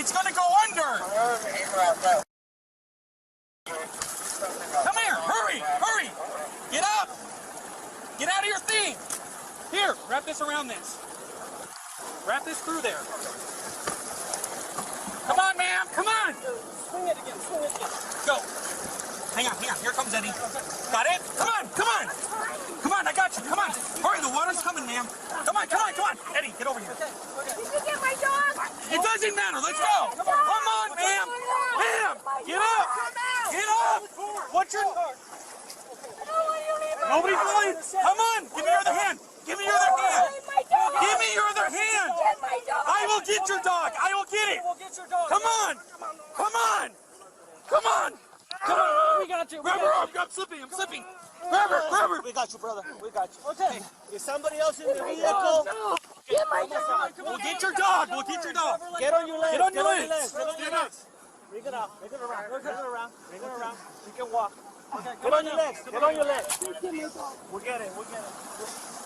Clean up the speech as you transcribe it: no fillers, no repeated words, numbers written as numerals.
It's gonna go under. Come here, hurry, hurry. Get up. Get out of your thing. Here, wrap this around this. Wrap this through there. Come on, ma'am, come on. Swing it again, swing it again. Go. Hang on, here comes Eddie. Got it? Come on, come on. Come on, I got you, come on. Hurry, the water's coming, ma'am. Come on, come on, come on. Eddie, get over here. Okay. Did you get my dog? It doesn't matter, let's go. Come on, ma'am. Ma'am, get up. Get up. What's your... Nobody's going. Come on, give me your other hand. Give me your other hand. Give me your other hand. I will get your dog. I will get it. We'll get your dog. Come on. Come on. Come on. Come on. We got you. Grab her up. I'm slipping. I'm slipping. Grab her. Grab her. We got you, brother. We got you. Okay. Is somebody else in the vehicle? Get my dog. We'll get your dog. We'll get your dog. Get on your legs. Get on your legs. Get on your Stand up. legs. Bring it out. Bring it around. Bring it around. Bring it around. You can walk. Okay, Get on your legs. Get on your legs. Get my dog. We'll get it. We'll get it.